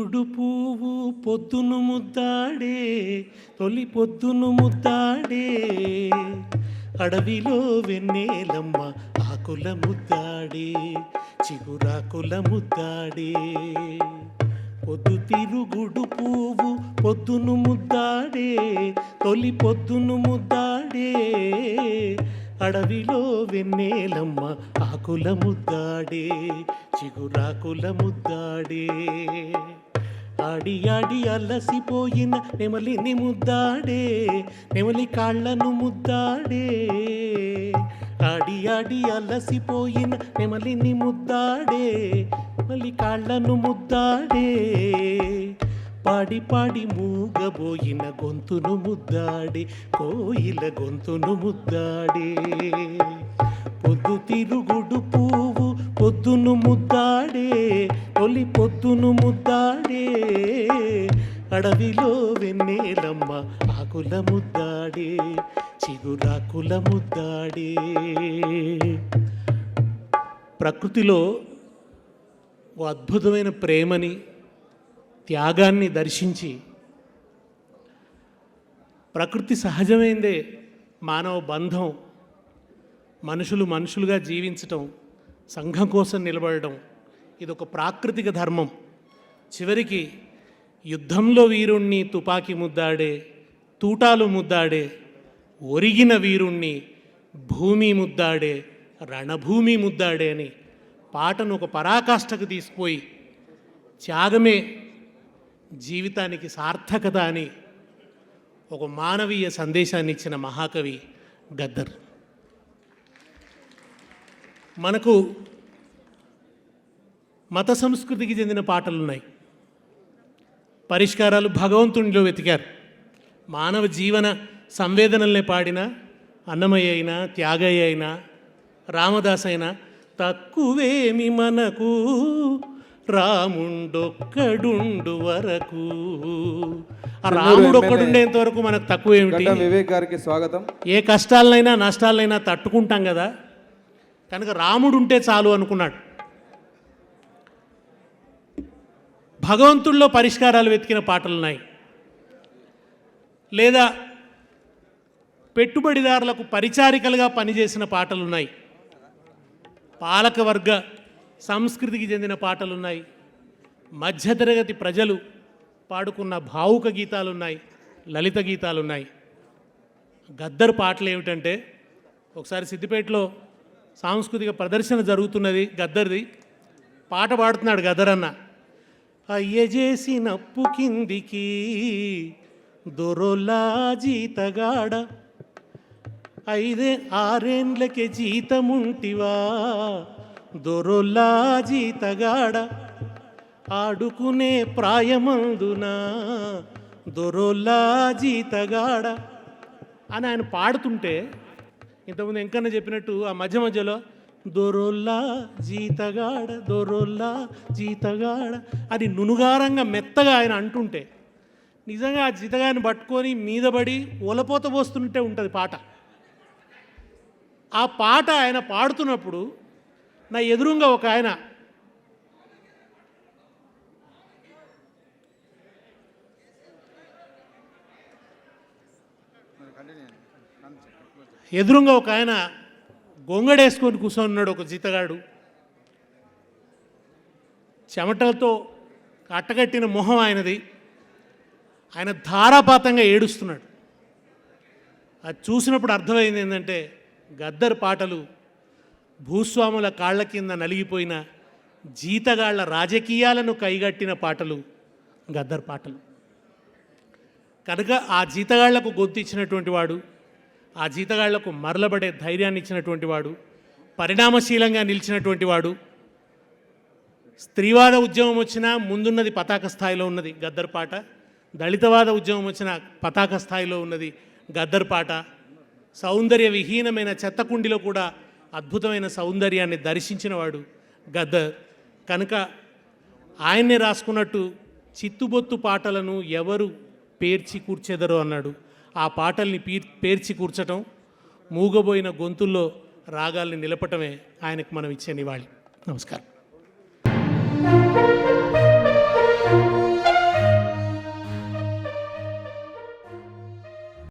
గుడు పువ్వు పొద్దును ముద్దాడే, తొలి పొద్దును ముద్దాడే, అడవిలో వెన్నెలమ్మ ఆకుల ముద్దాడే, చిగురాకుల ముద్దాడే. పొద్దు తిరుగుడు పువ్వు పొద్దును ముద్దాడే, తొలి పొద్దును ముద్దాడే, అడవిలో వెన్నెలమ్మ ఆకుల ముద్దాడే, చిగురాకుల ముద్దాడే. ఆడి ఆడి అలసిపోయిన నెమలిని ముద్దాడే, నెమలి కాళ్ళను ముద్దాడే. ఆడి ఆడి అలసిపోయిన నెమలిని ముద్దాడే, నెమలి కాళ్ళను ముద్దాడే. పాడి పాడి మూగబోయిన గొంతును ముద్దాడి, కోయిల గొంతును ముద్దాడే. పొద్దు తిరుగుడు పువ్వు పొద్దును ముద్దాడే, తొలి పొద్దును ముద్దాడే, అడవిలో వెన్నెలమ్మ ఆకుల ముద్దాడే, చిగురాకుల ముద్దాడే. ప్రకృతిలో ఓ అద్భుతమైన ప్రేమని, త్యాగాన్ని దర్శించి, ప్రకృతి సహజమైందే మానవ బంధం, మనుషులు మనుషులుగా జీవించటం, సంఘం కోసం నిలబడడం, ఇదొక ప్రాకృతిక ధర్మం. చివరికి యుద్ధంలో వీరుణ్ణి తుపాకీ ముద్దాడే, తూటాలు ముద్దాడే, ఒరిగిన వీరుణ్ణి భూమి ముద్దాడే, రణభూమి ముద్దాడే అని పాటను ఒక పరాకాష్ఠకు తీసుకుపోయి త్యాగమే జీవితానికి సార్థకత అని ఒక మానవీయ సందేశాన్ని ఇచ్చిన మహాకవి గద్దర్. మనకు మత సంస్కృతికి చెందిన పాటలున్నాయి, పరిష్కారాలు భగవంతునిలో వెతికారు. మానవ జీవన సంవేదనల్ని పాడిన అన్నమయ్య అయినా, త్యాగయ్య అయినా, రామదాస్ అయినా తక్కువేమి మనకు రాముండొక్కడుండు వరకు. ఆ రాముడు ఒక్కడుండేంత వరకు మనకు తక్కువేమిటి? వివేక్ గారికి స్వాగతం. ఏ కష్టాలనైనా నష్టాలనైనా తట్టుకుంటాం కదా, కనుక రాముడు ఉంటే చాలు అనుకున్నాడు. భగవంతుల్లో పరిష్కారాలు వెతికిన పాటలున్నాయి, లేదా పెట్టుబడిదారులకు పరిచారికలుగా పనిచేసిన పాటలున్నాయి, పాలకవర్గ సంస్కృతికి చెందిన పాటలున్నాయి, మధ్యతరగతి ప్రజలు పాడుకున్న భావుక గీతాలున్నాయి, లలిత గీతాలున్నాయి. గద్దర్ పాటలు ఏమిటంటే, ఒకసారి సిద్దిపేటలో సాంస్కృతిక ప్రదర్శన జరుగుతున్నది, గద్దర్ది. పాట పాడుతున్నాడు గద్దర్ అన్న. అయ్య చేసినప్పు కిందికి దొరొల్లా జీతగాడ, 5-6 జీతముంటివా దొరొల్లా జీతగాడ, ఆడుకునే ప్రాయమందున దొరొల్లా జీతగాడ అని ఆయన పాడుతుంటే, ఇంతకుముందు ఎంకన్నా చెప్పినట్టు ఆ మధ్య మధ్యలో దొరొల్లా జీతగాడ, దొరొల్లా జీతగాడ అది నునుగారంగా మెత్తగా ఆయన అంటుంటే, నిజంగా ఆ జీతగాడిని పట్టుకొని మీదపడి ఒలపోత పోస్తుంటే ఉంటుంది పాట. ఆ పాట ఆయన పాడుతున్నప్పుడు నా ఎదురుగా ఒక ఆయన గొంగడేసుకొని కూర్చొన్నాడు, ఒక జీతగాడు. చెమటలతో అట్టగట్టిన మొహం ఆయనది. ఆయన ధారాపాతంగా ఏడుస్తున్నాడు. అది చూసినప్పుడు అర్థమైంది ఏంటంటే, గద్దర్ పాటలు భూస్వాముల కాళ్ళ కింద నలిగిపోయిన జీతగాళ్ల రాజకీయాలను కైగట్టిన పాటలు గద్దర్ పాటలు. కనుక ఆ జీతగాళ్లకు గొంతు ఇచ్చినటువంటి వాడు, ఆ జీతగాళ్లకు మరలబడే ధైర్యాన్ని ఇచ్చినటువంటి వాడు, పరిణామశీలంగా నిలిచినటువంటి వాడు. స్త్రీవాద ఉద్యమం వచ్చినా ముందున్నది పతాక స్థాయిలో ఉన్నది గద్దర్ పాట, దళితవాద ఉద్యమం వచ్చిన పతాక స్థాయిలో ఉన్నది గద్దర్ పాట. సౌందర్య విహీనమైన చెత్తకుండిలో కూడా అద్భుతమైన సౌందర్యాన్ని దర్శించినవాడు గద్దర్. కనుక ఆయన్నే రాసుకున్నట్టు చిత్తుబొత్తు పాటలను ఎవరు పేర్చి కూర్చెదరో అన్నాడు. ఆ పాటల్ని పేర్చి కూర్చటం, మూగబోయిన గొంతుల్లో రాగాల్ని నిలపటమే ఆయనకు మనం ఇచ్చే నివాళి. నమస్కారం.